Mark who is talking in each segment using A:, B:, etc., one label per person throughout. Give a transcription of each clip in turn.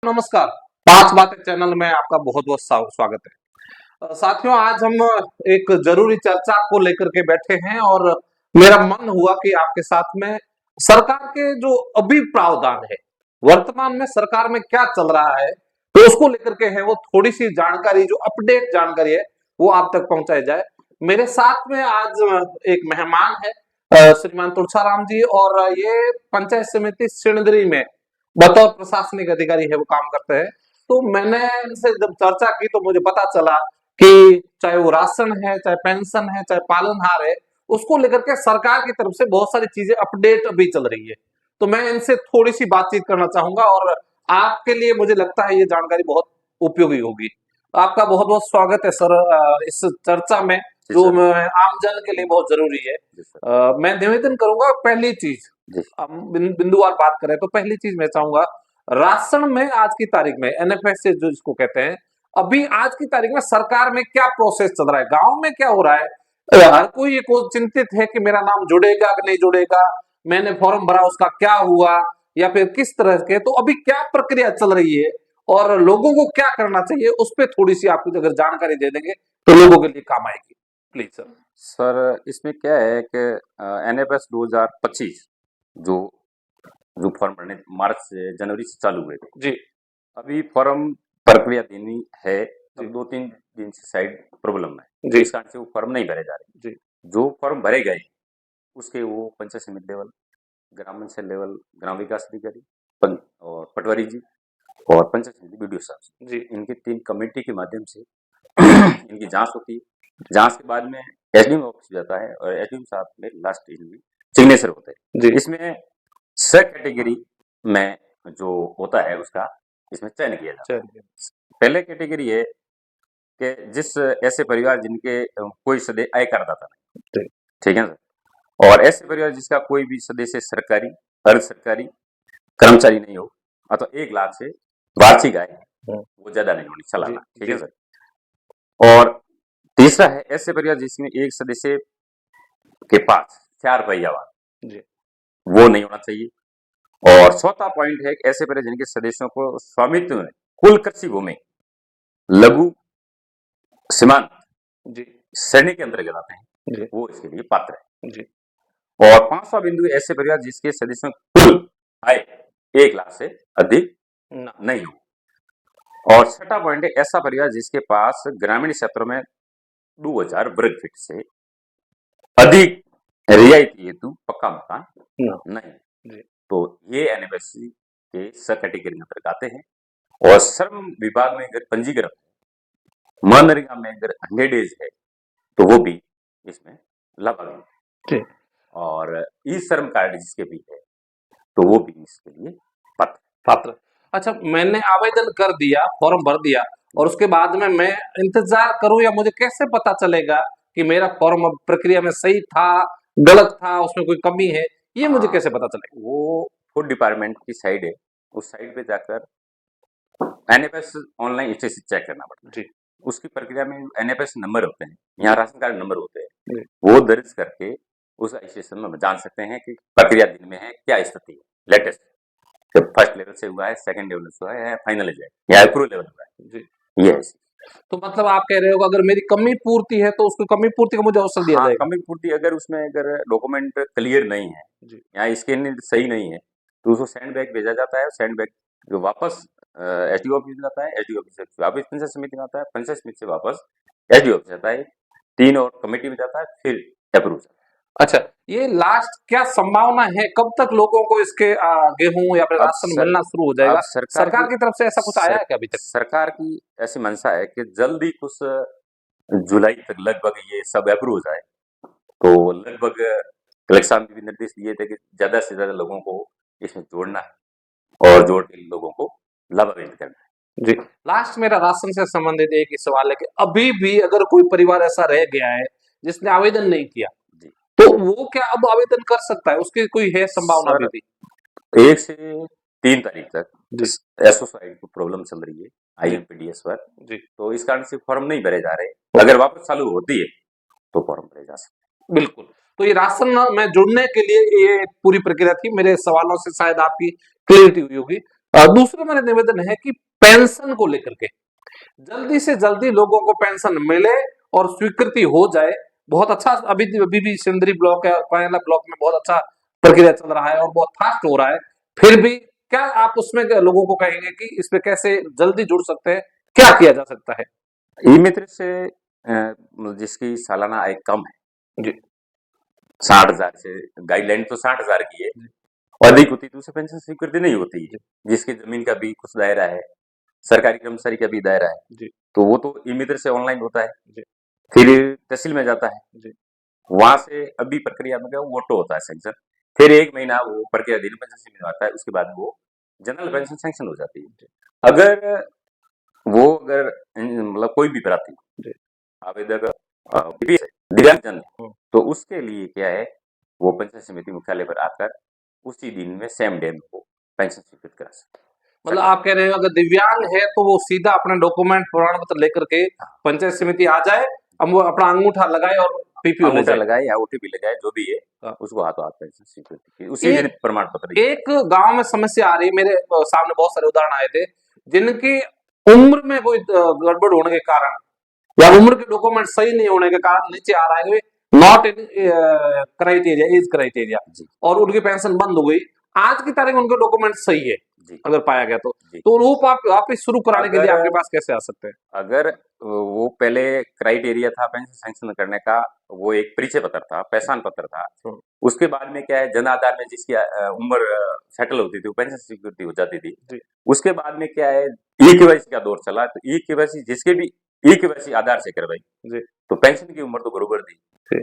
A: नमस्कार। पांच बातें चैनल में आपका बहुत बहुत स्वागत है। साथियों, आज हम एक जरूरी चर्चा को लेकर के बैठे हैं और मेरा मन हुआ कि आपके साथ में सरकार के जो अभी प्रावधान है, वर्तमान में सरकार में क्या चल रहा है, तो उसको लेकर के है वो थोड़ी सी जानकारी, जो अपडेट जानकारी है वो आप तक पहुंचाई जाए। मेरे साथ में आज एक मेहमान है, श्रीमान तुलसाराम जी, और ये पंचायत समिति सिणदरी में बतौर प्रशासनिक अधिकारी है वो काम करते हैं। तो मैंने इनसे जब चर्चा की तो मुझे पता चला कि चाहे वो राशन है, चाहे पेंशन है, चाहे पालनहार है, उसको लेकर के सरकार की तरफ से बहुत सारी चीजें अपडेट अभी चल रही है। तो मैं इनसे थोड़ी सी बातचीत करना चाहूंगा और आपके लिए मुझे लगता है ये जानकारी बहुत उपयोगी होगी। आपका बहुत बहुत स्वागत है सर इस चर्चा में, जो आम जन के लिए बहुत जरूरी है। मैं निवेदन करूंगा, पहली चीज हम बिंदुवार बात करें तो पहली चीज मैं चाहूंगा, राशन में आज की तारीख में एनएफएस से जो इसको कहते हैं, अभी आज की तारीख में सरकार में क्या प्रोसेस चल रहा है, गांव में क्या हो रहा है? हर कोई ये चिंतित है कि मेरा नाम जुड़ेगा कि नहीं जुड़ेगा, मैंने फॉर्म भरा उसका क्या हुआ, या फिर किस तरह के, तो अभी क्या प्रक्रिया चल रही है और लोगों को क्या करना चाहिए, उस पर थोड़ी सी आप अगर जानकारी दे देंगे तो लोगों के लिए काम आएगी, प्लीज सर।
B: सर, इसमें क्या है कि एनएफएस 2025 जो जो फॉर्म भरने मार्च से जनवरी से चालू हुए थे
A: जी,
B: अभी फॉर्म प्रक्रिया देनी है, तो 2-3 दिन से साइड प्रॉब्लम है
A: जी,
B: इस कारण से वो फॉर्म नहीं भरे जा रहे।
A: जी,
B: जो फॉर्म भरे गए उसके वो पंचायत समिति लेवल, ग्राम पंचायत लेवल, ग्राम विकास अधिकारी और पटवारी जी और पंचायत समिति बीडीओ साहब
A: जी,
B: इनके 3 कमेटी के माध्यम से इनकी जांच होती है। जांच के बाद में एसडीएम ऑफिस जाता है और एसडीएम साहब में लास्ट इनमें सिग्नेचर होते हैं।
A: जी,
B: इसमें सब कैटेगरी में जो होता है उसका इसमें चयन किया जाता है।
A: चलिए,
B: पहले कैटेगरी है कि जिस ऐसे परिवार जिनके कोई सदस्य आय करदाता नहीं, ठीक है सर, और ऐसे परिवार जिसका कोई भी सदस्य सरकारी, अर्ध सरकारी कर्मचारी नहीं हो, अथवा 1 लाख से वार्षिक आय वो ज्यादा नहीं होनी सालाना, ठीक है सर। और तीसरा है ऐसे परिवार जिसमें एक सदस्य के पास 4 पहिया वाहन, वो नहीं होना चाहिए। और चौथा पॉइंट है ऐसे परिवार जिनके सदस्यों को स्वामित्व में कुल कृषि भूमि लघु सीमांत श्रेणी के अंतर्गत आते हैं, वो इसके लिए पात्र है। और 5वां बिंदु ऐसे परिवार जिसके सदस्यों कुल आय 1 लाख से अधिक नहीं हो। और 6वां पॉइंट है ऐसा परिवार जिसके पास ग्रामीण क्षेत्रों में 2000 वर्ग फीट से अधिक रियायती हेतु पक्का मकान नहीं। तो ये एनएफएससी के सब कैटेगरी अंतर्गत आते हैं। और श्रम विभाग में अगर पंजीकृत है, मनरेगा में अगर 100 डेज है तो वो भी इसमें लाभान्वित है। और ई श्रम कार्ड जिसके भी है तो वो भी इसके लिए पात्र।
A: अच्छा, मैंने आवेदन कर दिया, फॉर्म भर दिया, और उसके बाद में मैं इंतजार करूं, या मुझे कैसे पता चलेगा कि मेरा फॉर्म प्रक्रिया में सही था, गलत था, उसमें कोई कमी है, ये मुझे कैसे पता चलेगा?
B: वो फूड डिपार्टमेंट की साइड है, उस साइड पे जाकर एनएफएस ऑनलाइन स्टेटस चेक करना पड़ता है। उसकी प्रक्रिया में एनएफएस नंबर होते हैं, यहाँ राशन कार्ड नंबर होते हैं, वो दर्ज करके उस स्टेशन में जान सकते हैं कि प्रक्रिया दिन में है, क्या स्थिति है, लेटेस्ट फर्स्ट लेवल से हुआ है, सेकंड लेवल से हुआ है, फाइनल है या अप्रूवल लेवल हुआ है, ये है।
A: तो मतलब आप कह रहे हो अगर मेरी कमी पूर्ति है तो उसको कमी पूर्ति का मुझे अवसर दिया जाएगा?
B: कमी पूर्ति अगर उसमें अगर डॉक्यूमेंट क्लियर नहीं है या स्कैन सही नहीं है तो उसको सेंड बैक भेजा जाता है। सेंड बैक जो वापस एसडीओ ऑफिस में जाता है, एसडीओ ऑफिस से वापस पंचायत समिति में आता है, पंचायत समिति से वापस एसडीओ ऑफिस जाता है, 3 और कमेटी में जाता है, फिर अप्रूव।
A: अच्छा, ये लास्ट क्या संभावना है, कब तक लोगों को इसके गेहूं या फिर राशन मिलना शुरू हो जाएगा? सरकार की तरफ से ऐसा कुछ आया है क्या अभी तक?
B: सरकार की ऐसी मंशा है कि जल्दी कुछ जुलाई तक लगभग ये सब अप्रूव हो जाए। तो लगभग कलेक्शन भी निर्देश दिए थे कि ज्यादा से ज्यादा लोगों को इसमें जोड़ना है और जोड़ के लोगों को लाभान्वित करना है।
A: जी, लास्ट मेरा राशन से संबंधित एक ही सवाल है कि अभी भी अगर कोई परिवार ऐसा रह गया है जिसने आवेदन नहीं किया, तो वो क्या अब आवेदन कर सकता है? उसकी कोई है संभावना अभी भी?
B: 1 से 3 तारीख तक एसओ साइड को प्रॉब्लम चल रही है आईएमपीडीएस पर, तो इस कारण से फॉर्म नहीं भरे जा रहे। अगर वापस चालू होती है तो फॉर्म भरे जा सकते।
A: बिल्कुल। तो ये राशन में जुड़ने के लिए ये पूरी प्रक्रिया थी। मेरे सवालों से शायद आपकी क्लियरिटी हुई होगी। दूसरा मेरा निवेदन है कि पेंशन को लेकर के जल्दी से जल्दी लोगों को पेंशन मिले और स्वीकृति हो जाए। बहुत अच्छा अभी भी सिंदरी ब्लॉक है, पयला ब्लॉक में बहुत अच्छा प्रक्रिया चल रहा है और बहुत फास्ट हो रहा है। फिर भी क्या आप उसमें लोगों को कहेंगे कि इसमें कैसे जल्दी जुड़ सकते हैं, क्या किया जा सकता है?
B: ई मित्र से जिसकी सालाना आय कम है
A: जी
B: 60,000 से, गाइडलाइन तो 60,000 की है, अधिक होती तो उसे पेंशन स्वीकृति नहीं होती है। जिसकी जमीन का भी कुछ दायरा है, सरकारी कर्मचारी का भी दायरा है,
A: जी
B: तो वो तो ई मित्र से ऑनलाइन होता है,
A: जी
B: फिर तहसील में जाता है,
A: जी
B: वहां से अभी प्रक्रिया में क्या वो ऑटो होता है सेंक्शन, फिर 1 महीना वो प्रक्रिया दिन पेंशन में आता है, उसके बाद वो जनरल पेंशन सेंक्शन हो जाती है। अगर अगर मतलब कोई भी प्रार्थी
A: जी
B: आवेदक BPS है, दिव्यांगजन है,
A: हम्म।
B: तो उसके लिए क्या है, वो पंचायत समिति मुख्यालय पर आकर उसी दिन में सेम डे में वो पेंशन स्वीकृत करा सकते हैं।
A: मतलब आप कह रहे हो अगर दिव्यांग है तो वो सीधा अपना डॉक्यूमेंट प्रमाण पत्र लेकर के पंचायत समिति आ जाए, अब वो अपना अंगूठा लगाए और पीपीओ ले
B: अंगूठा
A: जाए।
B: लगाए या OTP लगाए, जो भी है,
A: हाँ।
B: उसको हाथों हाथ पेंशन स्वीकृति की उसी दिन
A: एक
B: प्रमाण पत्र दिए।
A: एक गांव में समस्या आ रही है, मेरे सामने बहुत सारे उदाहरण आए थे जिनकी उम्र में कोई गड़बड़ होने के कारण या उम्र के डॉक्यूमेंट सही नहीं होने के कारण नीचे आ रहा है not in criteria, as criteria,
B: जी
A: और उनकी पेंशन बंद हो गई। आज की तारीख में उनके डॉक्यूमेंट सही है
B: जी
A: अगर पाया गया
B: जी।
A: तो वो वापिस शुरू कराने के लिए
B: अगर
A: आपके पास कैसे आ सकते हैं?
B: अगर वो पहले क्राइटेरिया था पेंशन सैंक्शन करने का, वो एक परिचय पत्र था, पहचान पत्र था, उसके बाद में क्या है, जन आधार में जिसकी उम्र सेटल होती थी वो पेंशन स्वीकृति हो जाती थी।
A: जी
B: उसके बाद में क्या है, ई-केवाईसी का दौर चला, तो ई-केवाईसी जिसके भी ई-केवाईसी आधार से करवाई,
A: जी
B: तो पेंशन की उम्र तो बरोबर थी,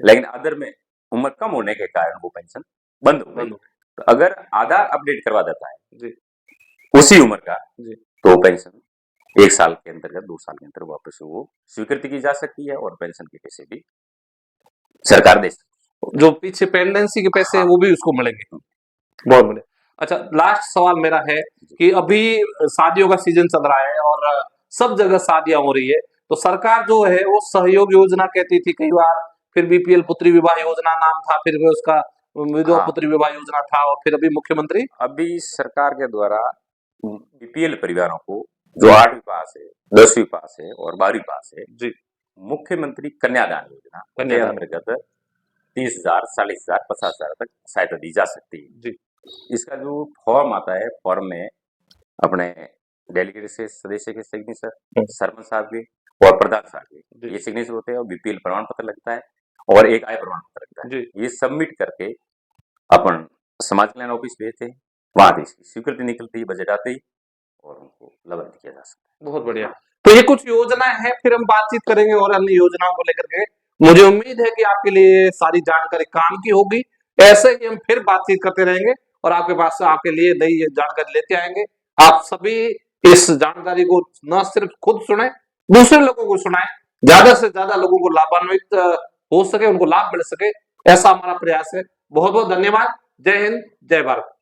B: लेकिन अदर में उम्र कम होने के कारण वो पेंशन बंद हो गई। तो अगर आधार अपडेट करवा देता है
A: जी
B: उसी उम्र का,
A: जी
B: तो पेंशन 1 साल के अंतर्गत 2 साल के अंतर वापस वो स्वीकृति की जा सकती है और पेंशन के पैसे भी सरकार दे सकती है।
A: जो पीछे पेंडेंसी के पैसे हैं
B: हाँ।
A: वो भी उसको मिलेंगे। बहुत बढ़िया। अच्छा, लास्ट सवाल मेरा है कि अभी शादियों का सीजन चल रहा है और सब जगह शादियां हो रही है, तो सरकार जो है वो सहयोग योजना कहती थी कई बार, फिर बीपीएल पुत्री विवाह योजना नाम था, फिर वो उसका विधवा
B: हाँ,
A: पुत्री विवाह योजना था, और फिर अभी मुख्यमंत्री
B: अभी सरकार के द्वारा बीपीएल परिवारों को जो 8वीं पास है, 10वीं पास है और 12वीं पास है,
A: जी
B: मुख्यमंत्री कन्यादान योजना के
A: कन्यादान
B: अंतर्गत 30,000, 40,000, 50,000 तक सहायता दी जा सकती है।
A: जी
B: इसका जो फॉर्म आता है, फॉर्म में अपने डेलीगेट से सदस्य के सिग्नेचर, सरपंच साहब के और प्रधान साहब के ये सिग्नेचर होते हैं, और बीपीएल प्रमाण पत्र लगता है और एक आय प्रमाण पत्र लगता है।
A: जी
B: ये सबमिट करके अपन समाज कल्याण ऑफिस भेजते हैं, वहां से इसकी स्वीकृति निकलती है बजट आते ही, और उनको लबंद किया जा सकता
A: बहुत बढ़िया। तो ये कुछ योजनाएं हैं, फिर हम बातचीत करेंगे और अन्य योजनाओं को लेकर के। मुझे उम्मीद है कि आपके लिए सारी जानकारी काम की होगी। ऐसे ही हम फिर बातचीत करते रहेंगे और आपके पास आपके लिए नई जानकारी लेते आएंगे। आप सभी इस जानकारी को न सिर्फ खुद सुने, दूसरे लोगों को सुनाएं, ज्यादा से ज्यादा लोगों को लाभान्वित हो सके, उनको लाभ मिल सके, ऐसा हमारा प्रयास है। बहुत बहुत धन्यवाद। जय हिंद, जय भारत।